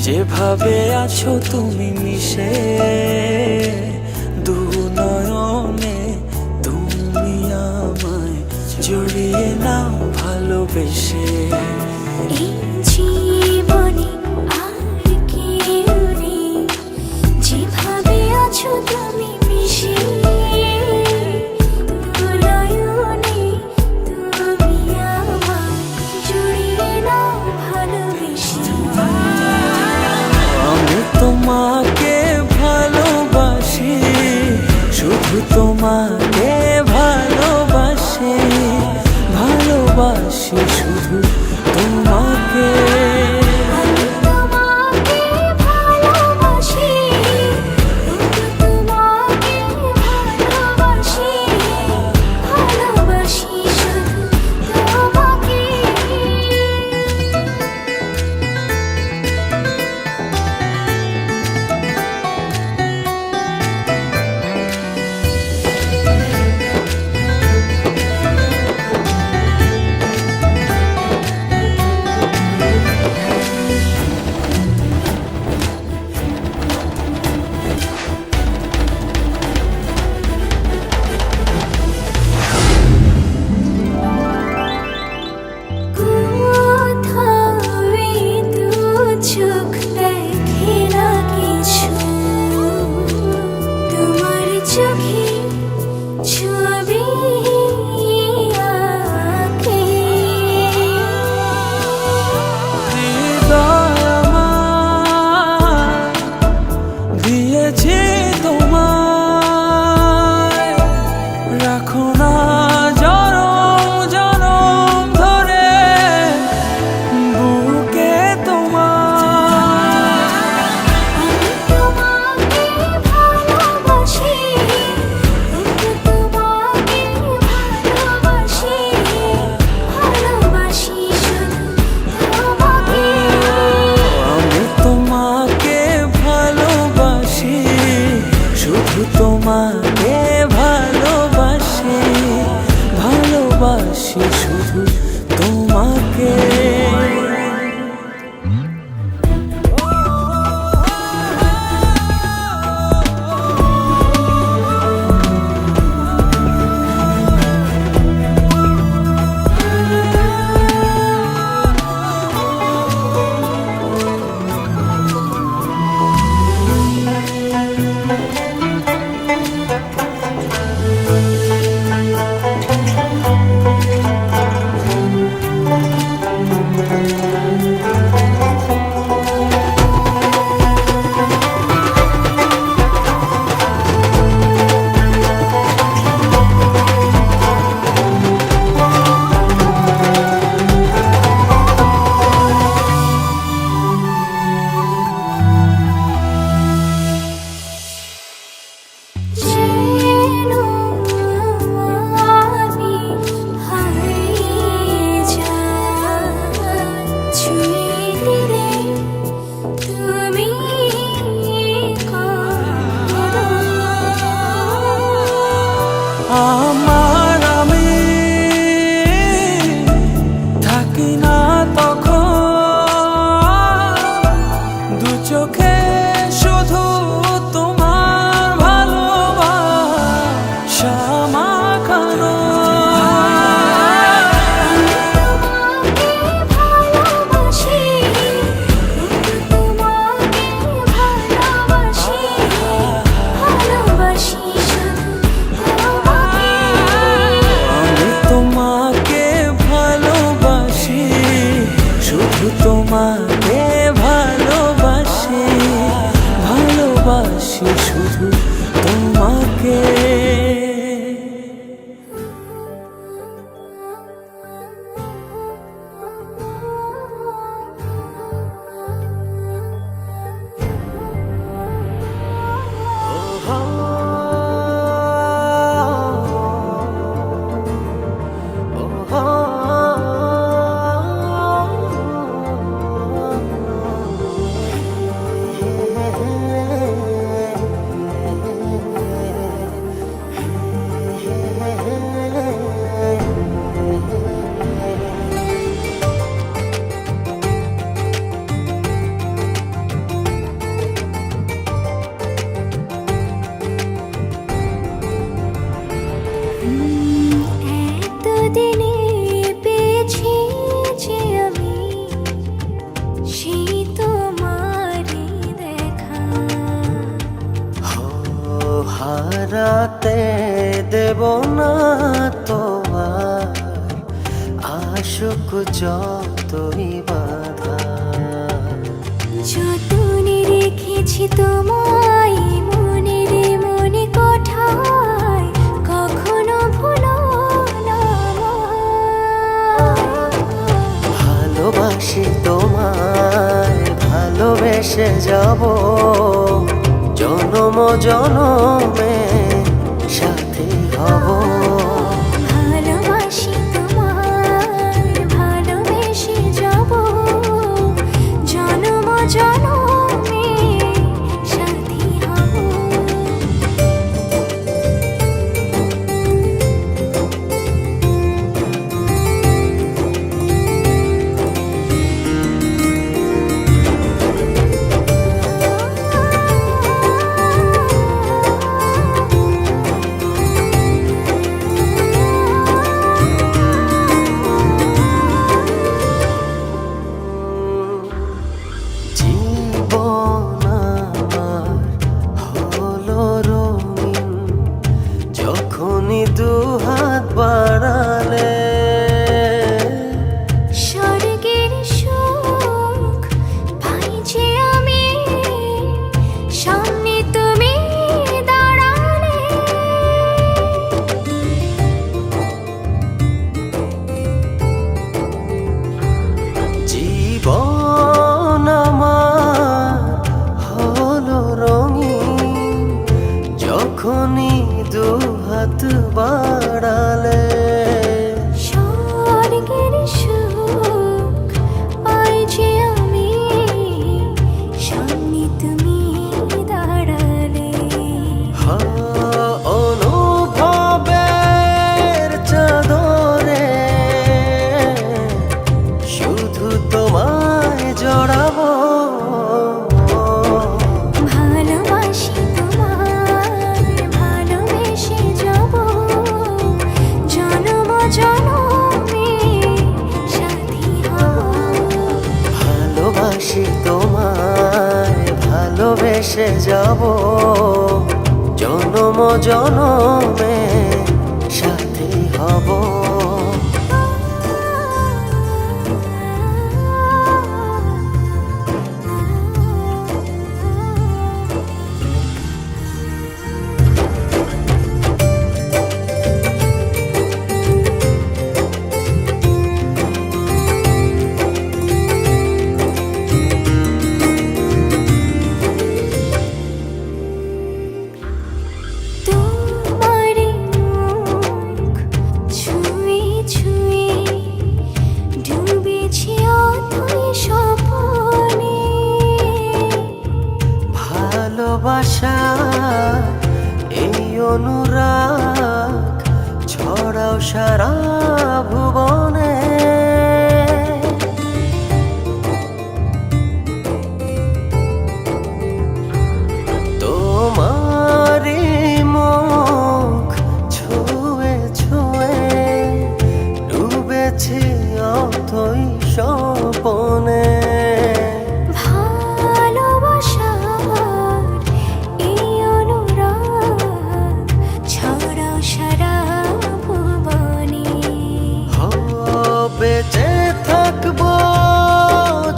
যেভাবে আছো তুমি মিশে দু নয়নে, তুমি আমায় জড়িয়ে নাও ভালোবেসে। এই জীবনে আর কেউ নেই, যেভাবে আছো তুমি মিশে দু নয়নে, তুমি আমায় জড়িয়ে নাও ভালোবেসে। আমি তোমাকে ভালোবাসি, শুধু তোমাকে ভালোবাসি, ভালোবাসি শুধু তোমাকে। আমি তোমাকে ভালোবাসি, শুধু তোমাকে ভালোবাসি, ভালোবাসি শুধু তোমাকে। চোখ দেখে না কিছু, তোমার চোখে ছবি আঁকে। হৃদয় আমার দিয়েছি তোমায়, রাখো না জনম জনম ধরে বুকে তোমার। আমি তোমাকে ভালোবাসি, শুধু তোমাকে ভালোবাসি, ভালোবাসি শুধু তোমাকে। আমি তোমাকে ভালোবাসি, শুধু তোমাকে ভালোবাসি, ভালোবাসি শুধু তোমাকে। যেন আমি হারিয়ে যাই, ছুঁয়ে দিলে তুমি করো। আমার আমি থাকি না তখন, দু চোখে শুধু তোমার ভালোবাসা মাখানো। তোমাকে ভালোবাসি, শুধু তোমাকে ভালোবাসি, ভালোবাসি শুধু তোমাকে। আমি তোমাকে ভালোবাসি, শুধু তোমাকে ভালোবাসি, ভালোবাসি শুধু তোমাকে। হারাতে দেব না তোমার আশুক যতই বাধা। যতনে রেখেছি তোমায় মনের মনে কোঠায়, কখনো ভুলো না আমায়। ভালোবাসি তোমায়, ভালোবেসে যাব জনম জনমে সাথী হব। ভালোবাসি তোমায়, ভালোবেসে যাব জনম জনমে সাথী হব। জীবন আমার হলো রঙিন যখনই দুহাত বাড়ালে। স্বর্গের সুখ পাই যে আমি, সামনে তুমি দাঁড়ালে। জীবন আমার হলো রঙিন যখনই দুহাত বাড়ালে। স্বর্গের সুখ পাই যে আমি, সামনে তুমি দাঁড়ালে। অনুভবের চাদরে শুধু তোমায় জড়াবো। ভালোবাসি তোমায়, ভালোবেসে যাব জনম জনমে সাথী হব। ভালোবাসি তোমায়, ভালোবেসে যাব জনম জনমে সাথী হব। তোমার মুখ ছুঁয়ে ছুঁয়ে ডুবেছি অথই স্বপ্নে। ভালোবাসা এই অনুরাগ ছড়াও সারা ভুবনে। তোমারি মুখ ছুঁয়ে ছুঁয়ে ডুবেছি অথই স্বপনে। ভালোবাসার এই অনুরাগ ছড়াও সারা ভুবনে। বেঁচে থাকবো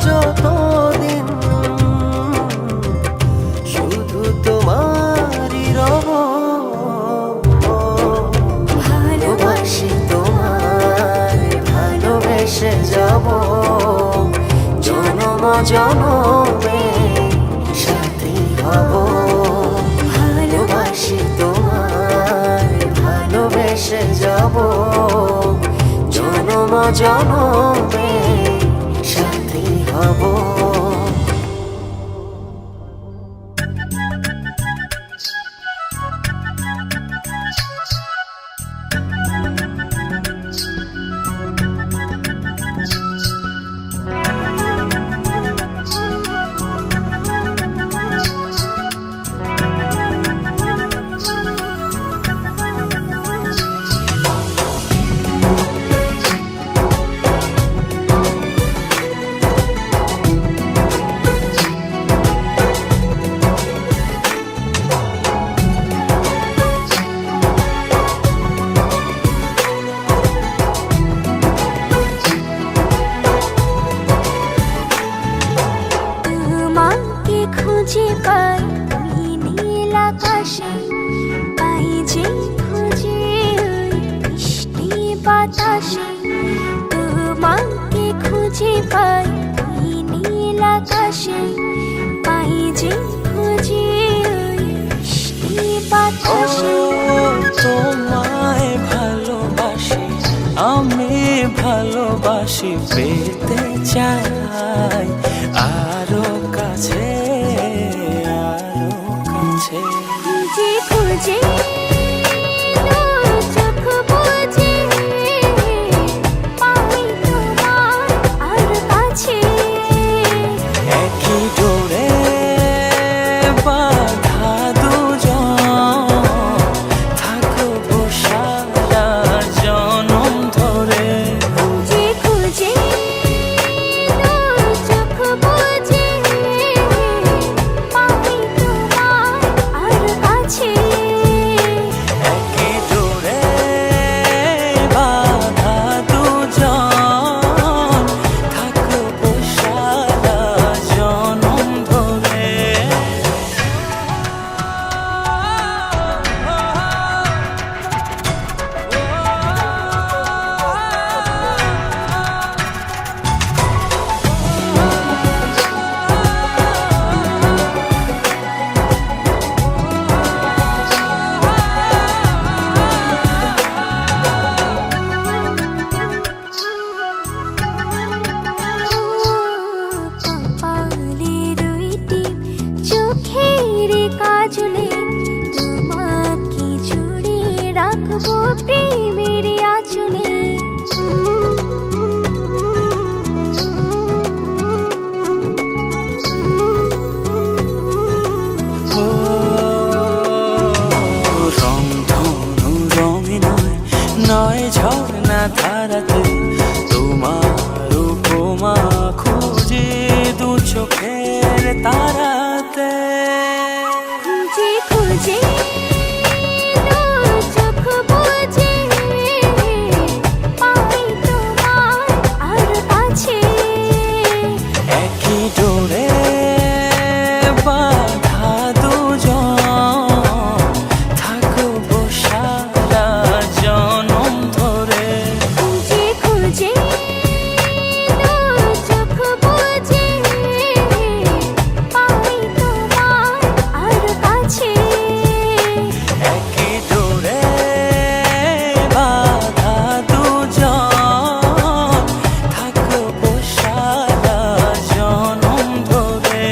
যতদিন শুধু তোমারই রব। ভালোবাসি তোমায়, ভালোবেসে যাব জনম জনমে সাথী হব। ভালোবাসি তোমায়, ভালোবেসে যাব জনম জনমে সাথী হব। হাসি তোমাকে খুঁজে পাই এই নীল আকাশে পাই যে খুঁজে ওই বৃষ্টি বাতাসে তোমায় ভালোবাসি আমি ভালোবাসি পেতে চাই আরো কাছে আরো কাছে খুঁজে খুঁজে চোখ বুজে পাই তোমার আর কাছে একই ডোরে বাঁধা দুজন থাকবো সারা জনম ধরে খুঁজে খুঁজে চোখ বুজে পাই তোমার আর কাছে একই ডোরে বাঁধা দুজন থাকবো সারা জনম ধরে কপালে দুইটি চোখের কাজলে তোমাকে জুড়ে রাখবো প্রেমের আঁচলে রংধনু রঙে নয় নয় ঝর্ণা ধারাতে তোমার উপমা খুঁজে দু চোখের তারাতে খুঁজে খুঁজে চোখ বুজে পাই তোমার আর কাছে একই ডোরে বাঁধা দুজন থাকবো সারা জনম ধরে খুঁজে খুঁজে চোখ বুজে পাই তোমার আর কাছে একই ডোরে বাঁধা দুজন থাকবো সারা জনম ধরে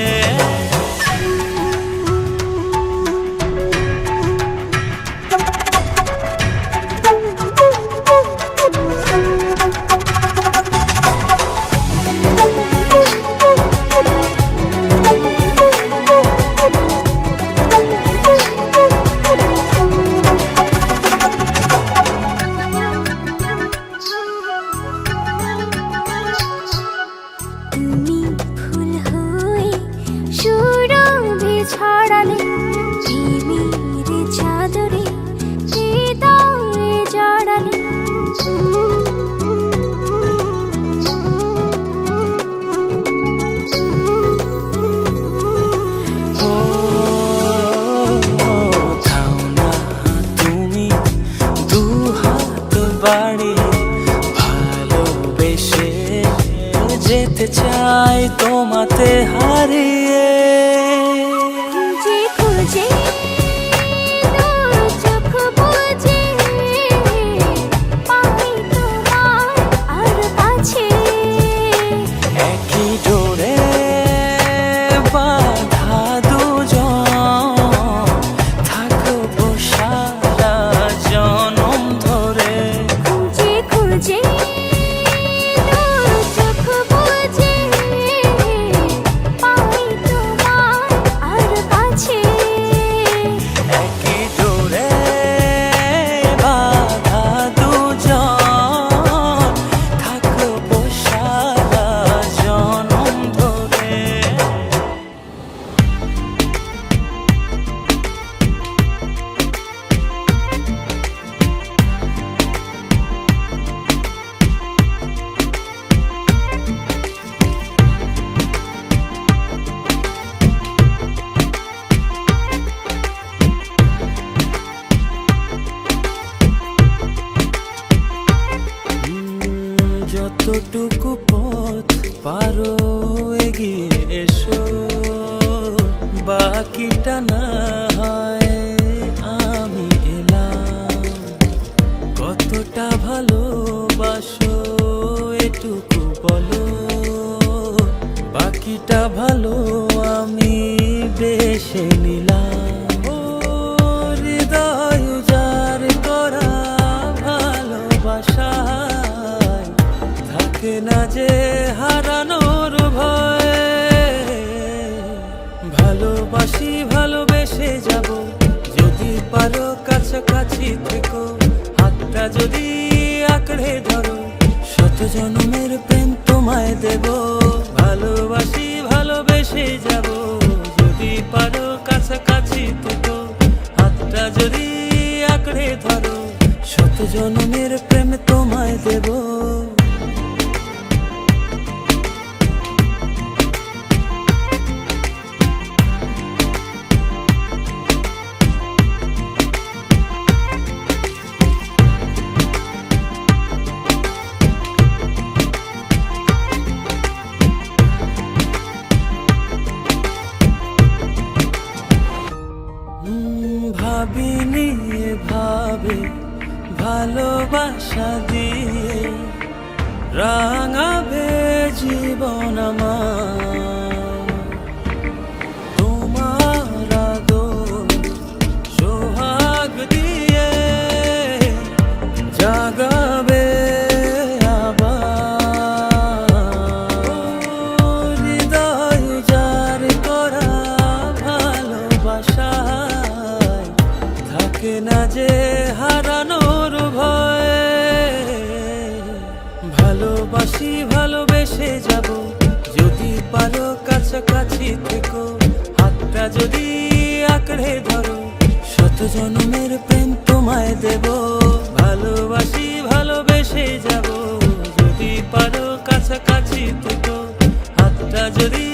তুমি ফুল হয়ে সুরভি ছড়ালে প্রেমের চাদরে হৃদয়ে জড়ালে ও থাও না তুমি দু হাত বাড়িয়ে ভালোবেসে যেতে চাই তোমাতে হারিয়ে খুঁজে খুঁজে চোখ বুজে পাই তোমার আর কাছে একই ডোরে বাঁধা দুজন থাকবো সারা জনম ধরে খুঁজে খুঁজে চোখ বুজে পাই বাকিটা না হয় আমি এলাম। কতটা ভালোবাসো এটুকু বলো, বাকিটা ভালো আমি বেশে নিলাম। ও হৃদয় উজাড় করা ভালোবাসায় থাকে না যে হারানোর ভয়। ভালোবাসি ভালোবেসে যাব, যদি পারো কাছাকাছি থেকো, হাতটা যদি আঁকড়ে ধরো, শত জন্মের প্রেম তোমায় দেব। ভালোবাসি ভালোবেসে যাব, যদি পারো কাছাকাছি থেকো, হাতটা যদি আঁকড়ে ধরো, শত জন্মের প্রেম তোমায় দেব। ভাবিনি ভাবে ভালোবাসা দিয়ে রাঙাবে জীবন আমার। তোমার আদর সোহাগ দিয়ে জাগাবে আবার। হৃদয় উজাড় করা ভালোবাসা থাকে না যে হারানোর ভয়। ভালোবাসি ভালোবেসে যাব, যদি পারো কাছাকাছি থেকো, হাতটা যদি আঁকড়ে ধরো, শত জন্মের প্রেম তোমায় দেব। ভালোবাসি ভালোবেসে যাব, যদি পারো কাছাকাছি থেকো, হাতটা যদি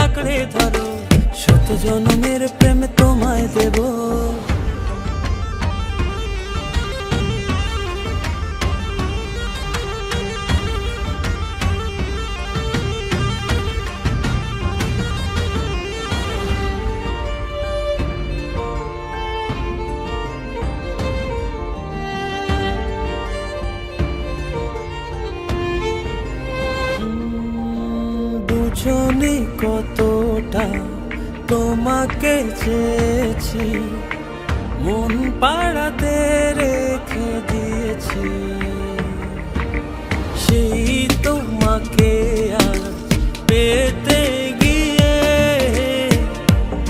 আঁকড়ে ধরো, শত জন্মের প্রেম তোমায় দেব। বুঝনি কতটা তোমাকে চেয়েছি, মন পাড়াতে রেখে দিয়েছি। সেই তোমাকে আজ পেতে গিয়ে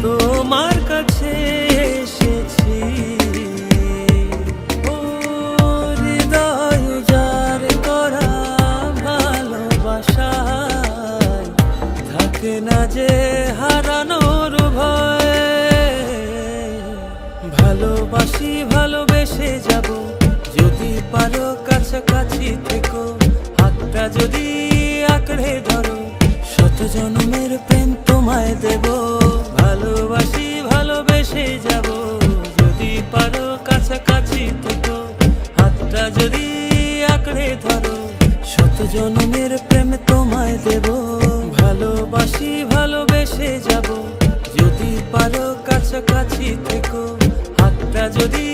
তোমার কাছে এসেছি। ও হৃদয় উজাড় করা ভালোবাসায় থাকে না যে হারানোর ভয়। ভালোবাসি ভালোবেসে যাব, যদি পারো কাছাকাছি থেকো, হাতটা যদি আঁকড়ে ধরো, শত জন্মের প্রেম তোমায় দেব। ভালোবাসি ভালোবেসে যাব, যদি পারো কাছাকাছি থেকো, হাতটা যদি আঁকড়ে ধরো, শত জন্মের প্রেম তোমায় দেব। ভালোবাসি ভালোবেসে যাব, যদি পারো কাছাকাছি থেকো, হাতটা যদি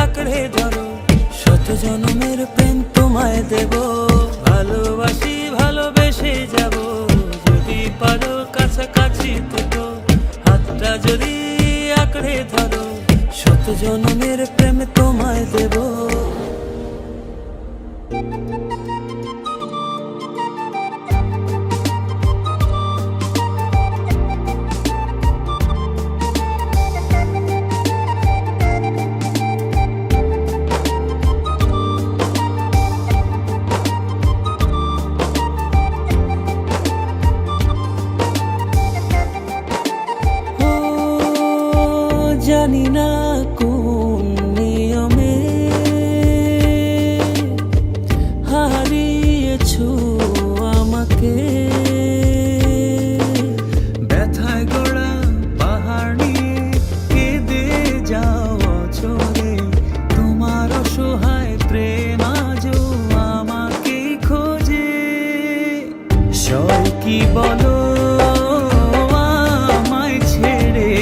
আঁকড়ে ধরো, শত জন্মের প্রেম তোমায় দেব। ভালোবাসি ভালোবেসে যাব, যদি পারো কাছাকাছি থেকো, হাতটা যদি আঁকড়ে ধরো, শত জন্মের প্রেম তোমায় দেব। জানি না কোন নিয়মে হারিয়েছো আমাকে, ব্যথায় গড়া পাহাড় নিয়ে কেঁদে যাও চলে, তোমার অসহায় প্রেম আজও আমাকে খোঁজে। সয় কি বলো আমায় ছেড়ে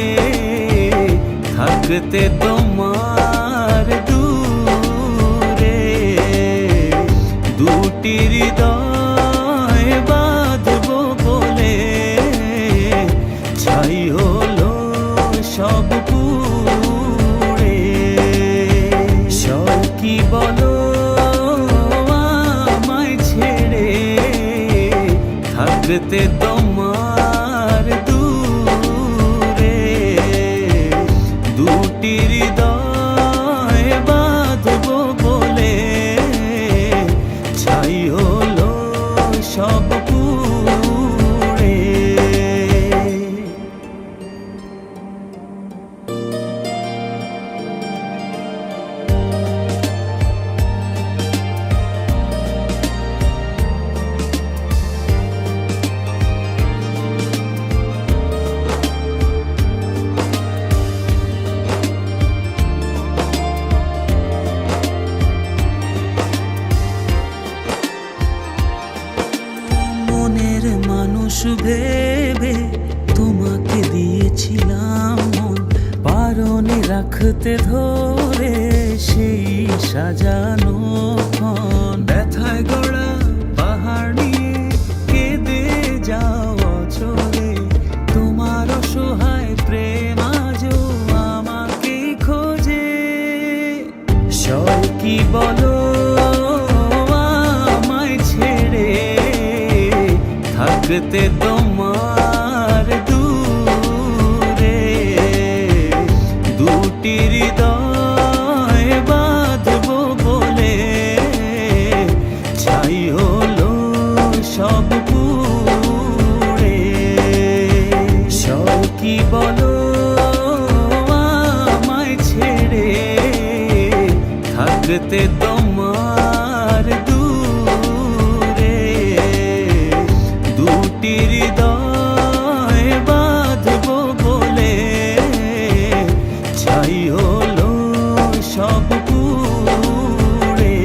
থাকতে তোমার দূরে দুটি হৃদয় বাঁধবো বলে ছাই হলো সব পুড়ে। সব কি বলো আমায় ছেড়ে থাকতে তোমার দূরে দুটি হৃদয় বাঁধবো বলে ছাই হলো সব পুড়ে। মনের মানুষ ভেবে তোমাকে দিয়েছিলাম মন, পারনে রাখতে ধরে সেই সাজানো ক্ষণ। ব্যথায় গড়া পাহাড় নিয়ে কেঁদে যাওয়া চলে তোমার অসহায় প্রেম আজও আমাকে খোঁজে। সব কি বলো আমায় ছেড়ে থাকতে তোমার দূরে দুটি হৃদয় বাঁধবো বলে ছাই হলো সব পুড়ে। সব কি বলো আমায় ছেড়ে থাকতে তোমার দূরে দুটি হৃদয় বাঁধবো বলে ছাই হলো সব পুড়ে।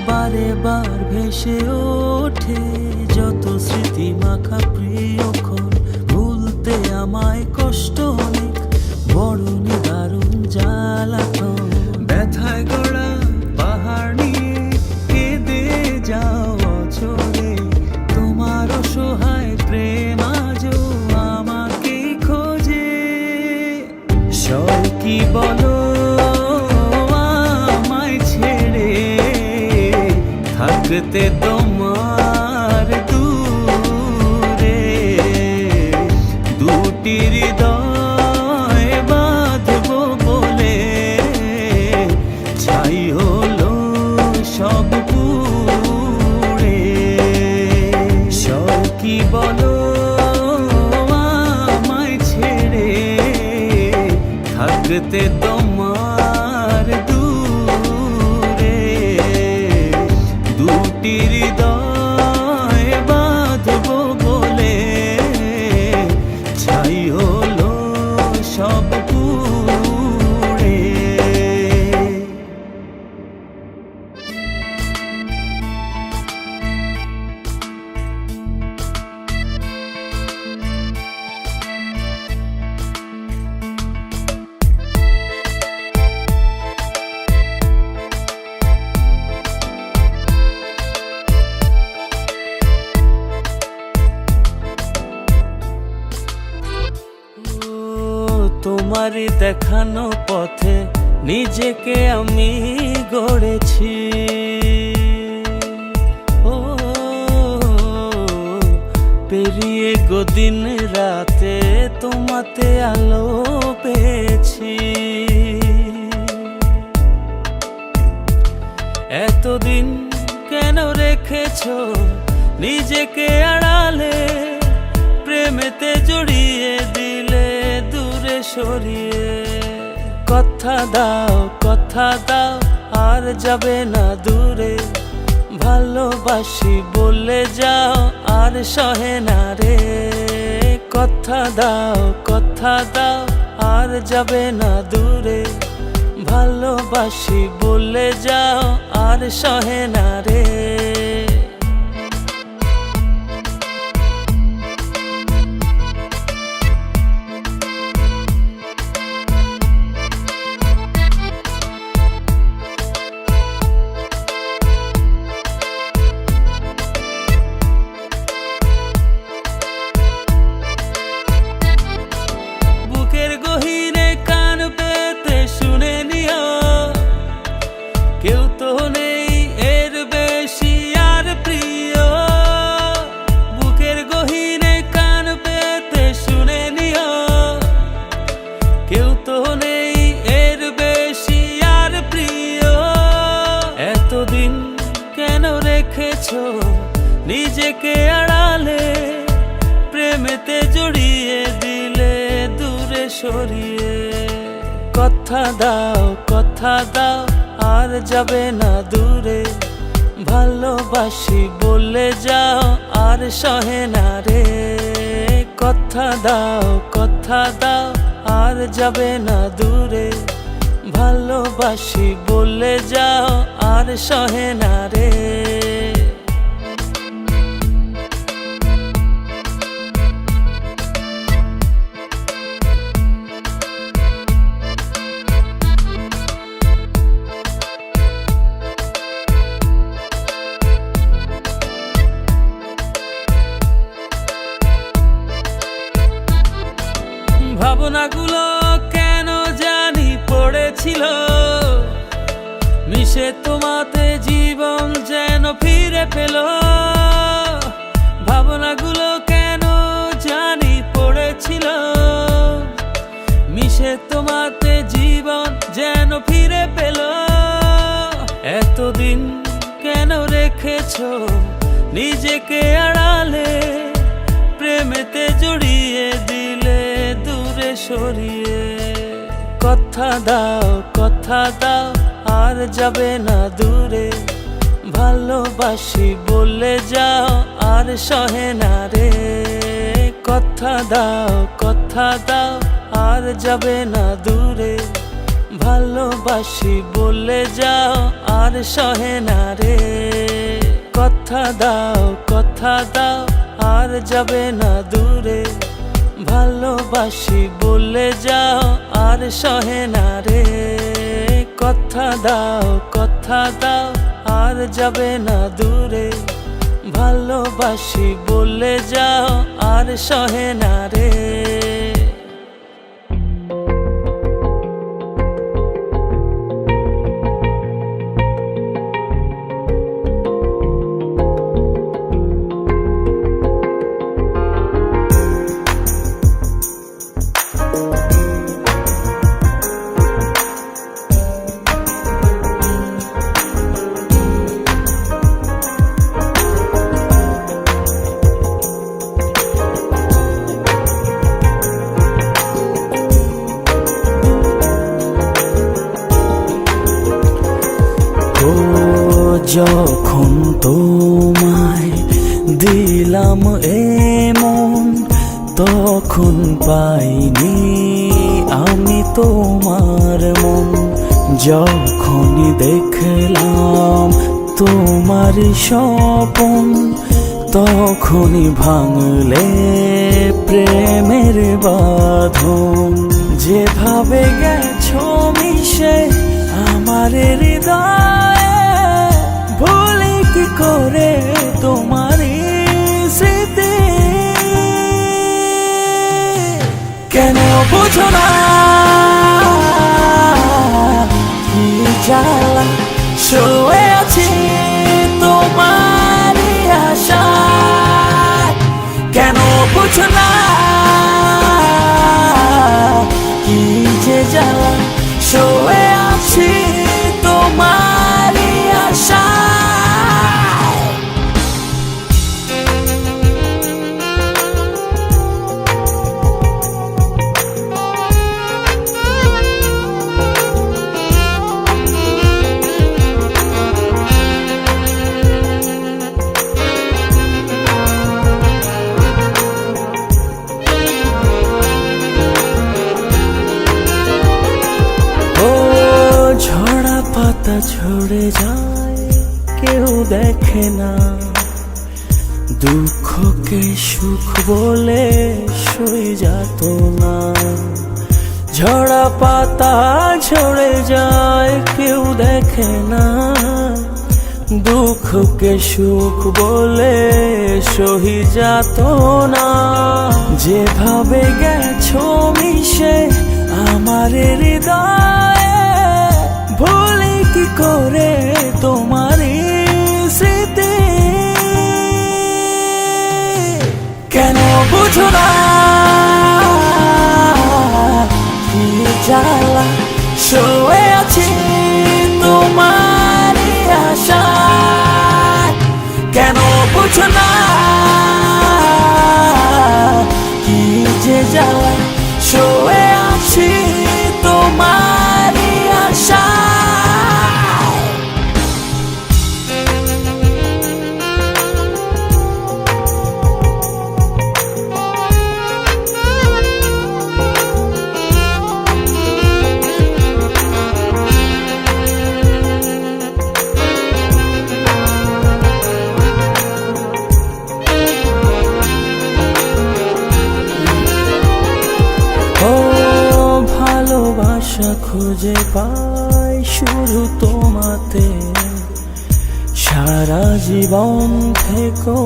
বারে বার ভেসে ওঠে যত স্মৃতি মাখা প্রিয়ক্ষণ, ভুলতে আমায় কষ্ট অনেক বড় নিদারুণ জ্বালাতন। ব্যথায় গড়া পাহাড় নিয়ে কেঁদে যাওয়া চলে তোমার অসহায় প্রেম আজও আমাকে খোঁজে। সব কি বলো আমায় ছেড়ে থাকতে তোমার দূরে দুটি হৃদয় বাঁধবো বলে ছাই হলো সব পুড়ে। সব কি বলো আমায় ছেড়ে থাকতে তোমার দূরে দুটি হৃদয় বাঁধবো বলে ছাই হলো সব পুড়ে। তোমারই দেখানো পথে নিজেকে আমি গড়েছি। ও পেরিয়ে গদিন রাতে তোমাতে আলো পেয়েছি। এতদিন কেন রেখেছো নিজেকে আড়ালে, প্রেমেতে জড়িয়ে দিলে দূরে সরিয়ে। কথা দাও আর যাবে না দূরে, ভালোবাসি বলে যাও আর সহে না রে। কথা দাও আর যাবে না দূরে, ভালোবাসি বলে যাও আর সহে না রে। বুকের গহীনে কান পেতে শুনে নিও, কেউ তো নেই এর বেশি আর প্রিয়। বুকের গহীনে কান পেতে শুনে নিও, কেউ তো নেই এর বেশি আর প্রিয়। এতদিন কেন রেখেছো নিজেকে আড়ালে, প্রেমেতে জড়িয়ে দিলে দূরে সরিয়ে। কথা দাও আর যাবে না দূরে, ভালোবাসি বলে যাও আর সহে না রে। কথা দাও আর যাবে না দূরে, ভালোবাসি বলে যাও আর সহে না রে। ভাবনাগুলো কেন জানি পড়েছিল, মিশে তোমাতে জীবন যেন ফিরে পেল। ভাবনাগুলো কেন জানি পড়েছিল, মিশে তোমাতে জীবন যেন ফিরে পেল। এতদিন কেন রেখেছো নিজেকে আড়ালে, প্রেমেতে জড়িয়ে দিলে দূরে সরিয়ে। কথা দাও আর যাবে না দূরে, ভালোবাসি বলে যাও আর সহে না রে। কথা দাও আর যাবে না দূরে, ভালোবাসি বলে যাও আর সহে না রে। কথা দাও আর যাবে না দূরে, ভালোবাসি বলে যাও আর সহে না রে। কথা দাও আর যাবে না দূরে, ভালোবাসি বলে যাও আর সহে না রে। যখন তোমায় দিলাম এমন, তখন পাইনি আমি তোমার মন। যখনই দেখলাম তোমার স্বপন, তখনই ভাঙলে প্রেমের বাঁধন। যেভাবে গেছো মিশে আমার হৃদয়ে, ভুলি কি করে তোমারই স্মৃতি। কেন বুঝো না কি জ্বালা, শুয়ে আছি তোমারই আশায়। কেন বুঝো না কি যে জ্বালা, শুয়ে আছি তোমারই আশায়। পাতা ঝরে যায় কেউ দেখে না, দুঃখকে সুখ বলে সই যেত না। ঝরা পাতা ঝরে যায় কেউ দেখে না, দুঃখকে সুখ বলে সহি যেত না। যেভাবে গেছো মিশে আমার হৃদয়ে, ভুলি কি করে তোমার স্মৃতি। কেন বুঝো না কি জ্বালা, শুয়ে আছি তোমার আশায়। কেন বুঝো না কি যে জ্বালা, শুয়ে আছি তোমার আশায়। ও ভালোবাসা খুঁজে পাই শুধু তোমাতে, সারা জীবন থেকো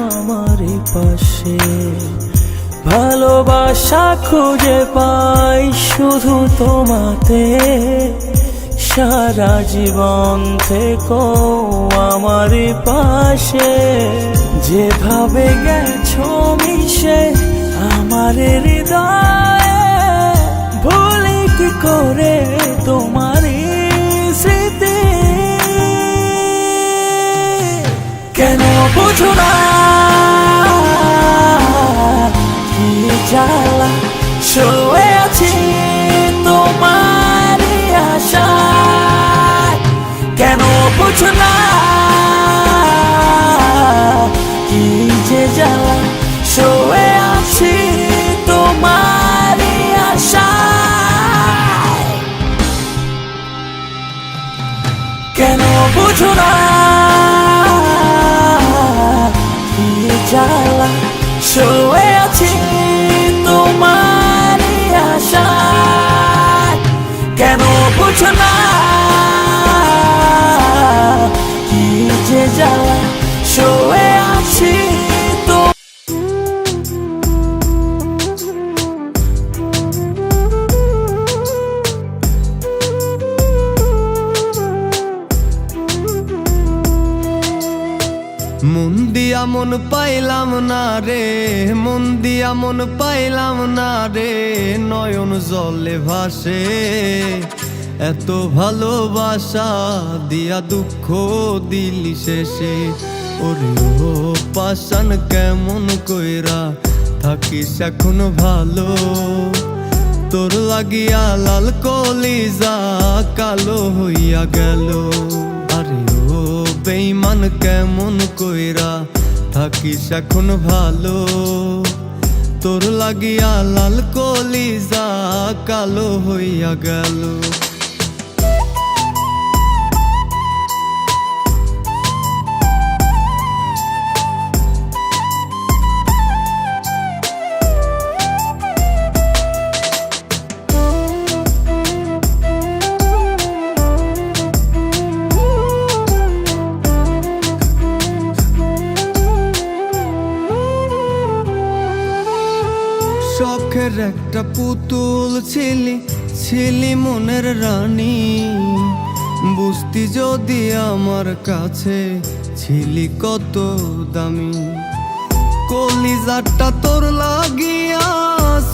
আমার পাশে। ভালোবাসা খুঁজে পাই শুধু তোমাতে, সারা জীবন থেকো আমার পাশে। যেভাবে গেছো মিশে আমার হৃদয়ে, ভুলি কি করে তোমার স্মৃতি। কেন বুঝো না কি জ্বালা, শুয়ে আছি তোমার আশায়। কেন বুঝো না কি যে জ্বালা, শুয়ে আছি তোমার আশায়। কেন বুঝো না কি জ্বালা, শুয়ে আছি তোমার আশায়। কেন বুঝো না কি যে জ্বালা, শুয়ে আছি তো। মন দিয়া মন পাইলাম না রে, মন দিয়া মন পাইলাম না রে, নয়ন জলে ভাসে। এত ভালোবাসা দিয়া দুঃখ দিলি শেষে। ওরে ও পাশান কেমন কইরা থাকিস এখন ভালো, তোর লাগিয়া লাল কলিজা কালো হইয়া গেল। আরে ও বেঈমান কেমন কইরা থাকিস এখন ভালো, তোর লাগিয়া লাল কলিজা কালো হইয়া গেল। শখের একটা পুতুল ছিলি, ছিলি মনের রানী। বুঝতি যদি আমার কাছে ছিলি কত দামি। কলিজাটা তোর লাগিয়া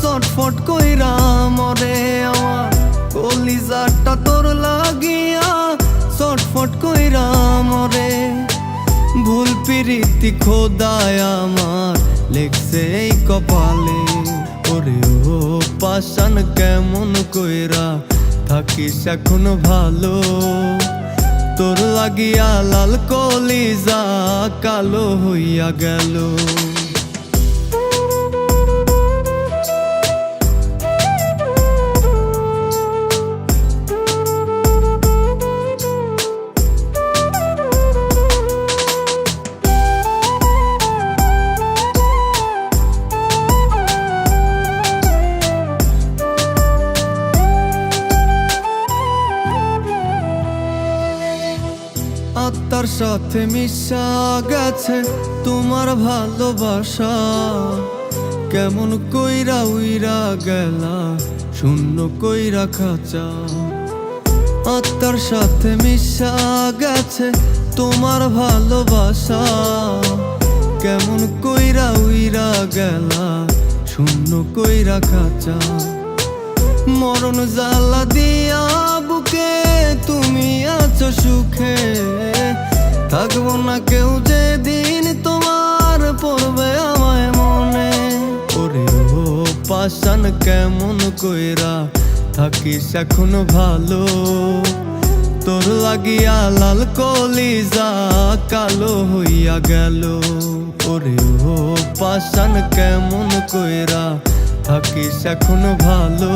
ছটফট কইরা মরে আমার, কলিজাটা তোর লাগিয়া ছটফট কইরা মরে। ভুল পিরিতি খোদায় আমার লেখছে এই কপালে। ওরে ও পাশান কেমন কইরা থাকিস এখন ভালো, তোর লাগিয়া লাল কলিজা কালো হইয়া গেল। আত্মার সাথে মিশা গেছে তোমার ভালোবাসা, কেমন কইরা উইরা গেলা শূন্য কইরা খাঁচা। আত্মার সাথে মিশা গেছে তোমার ভালোবাসা, কেমন কইরা উইরা গেলা শূন্য কইরা খাঁচা। মরণ জ্বালা দিয়া বুকে তুমি আছো সুখে, থাকবো না কেউ যেদিন তোমার পড়বে আমায় মনে। ওরে ও পাষাণ কেমন কইরা থাকিস এখন ভালো, তোর লাগিয়া লাল কলিজা কালো হইয়া গেল। ওরে ও পাষাণ কেমন কইরা থাকিস এখন ভালো,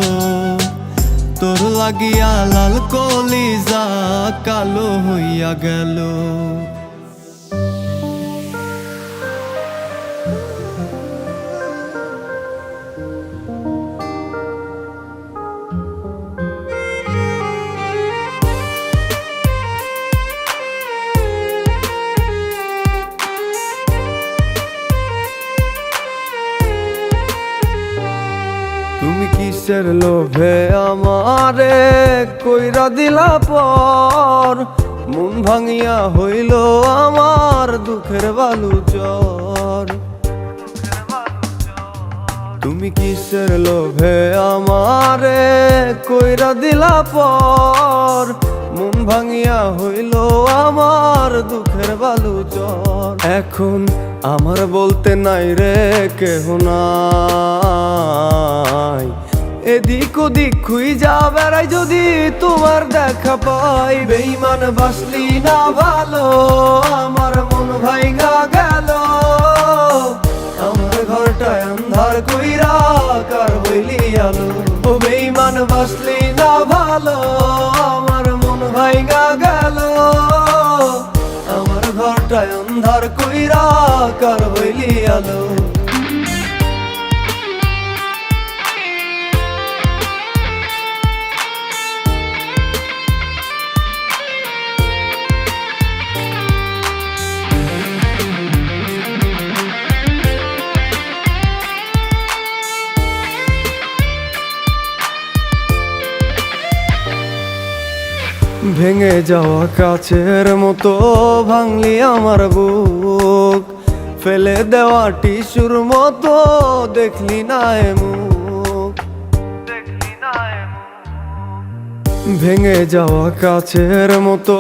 তোর লাগিয়া লাল কলিজা কালো হইয়া গেল। তুমি কিসের লোভে আমারে কইরা দিলা পর, মন ভাঙিয়া হইল আমার দুঃখের বালুচর। তুমি কিসের লোভে আমারে কইরা দিলা পর, মন ভাঙিয়া হইল আমার দুঃখের বালুচর। এখন আমার বলতে নাই রে কেহ নাই, এদিক ওদিক খুঁজা বেড়াই যদি তোমার দেখা পাই। বেঈমান বাসলি না ভালো, আমার মন ভাইগা গেল। আমার ঘরটায় আন্ধার কইরা কার হইলি আলো। ও বেঈমান বাসলি না ভালো, আমার মন ভাইগা গেল। আমার ঘরটায় আন্ধার কইরা কার হইলি আলো। ভেঙে যাওয়া কাছের মতো ভাঙলি আমার বুক, ফেলে দেওয়া টিস্যুর মতো দেখলি না এ মুখ। ভেঙে যাওয়া কাছের মতো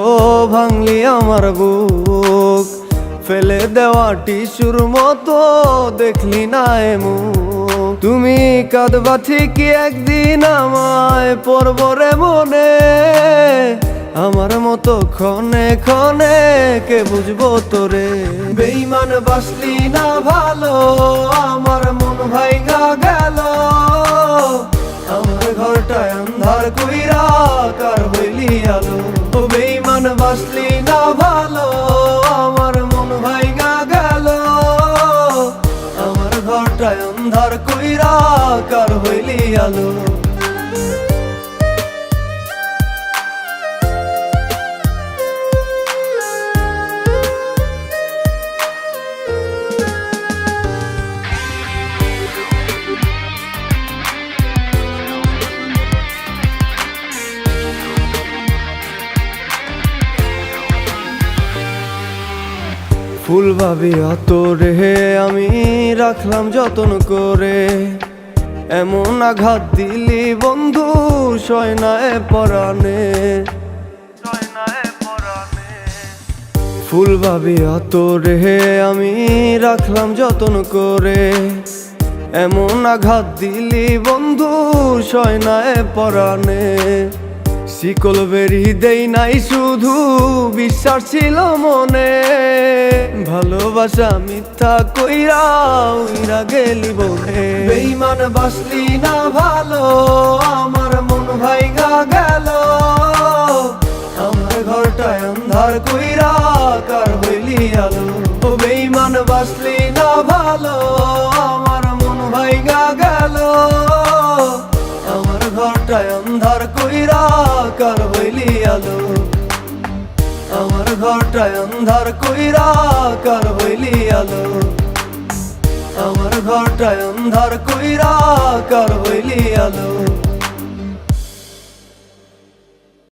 ভাঙলি আমার বুক, ফেলে দেওয়া টিস্যুর মতো দেখলি না এ মুখ। তুমি কাঁদবা ঠিকই একদিন আমায় পড়বরে মনে, আমার মতো ক্ষণে ক্ষণে কে বুঝবো তোরে। বেঈমান বাসলি না ভালো, আমার মন ভাইগা গেল। আমার ঘরটায় আন্ধার কইরা কার হইলি আলো। ও বেঈমান বাসলি না ভালো, আমার মন ভাইগা গেল। আমার ঘরটায় আন্ধার কইরা কার হইলি আলো। ফুল ভাবিয়া তোরে আমি রাখলাম যতন করে, এমন আঘাত দিলি বন্ধু সয়নায় পরাণে। ফুল ভাবিয়া তোরে আমি রাখলাম যতন করে, এমন আঘাত দিলি বন্ধু সয়নায় পরাণে। শিকল বেরি দেই নাই শুধু বিশ্বাস ছিল মনে, ভালোবাসা মিথ্যা কইরা উইরা গেলি বনে। বেঈমান বাসলি না ভালো, আমার মন ভাইগা গেল। আমার ঘরটায় আন্ধার কইরা কার হইলি আলো। ও বেঈমান বাসলি না ভালো, আমার মন ভাইগা গেল। আমার ঘরটায় আন্ধার কইরা কার হইলি আলো। আমার ঘরটা ঘরটায় অন্ধার কইরা কার হইলি আলো আমার ঘরটায় অন্ধার কইরা কার হইলি আলো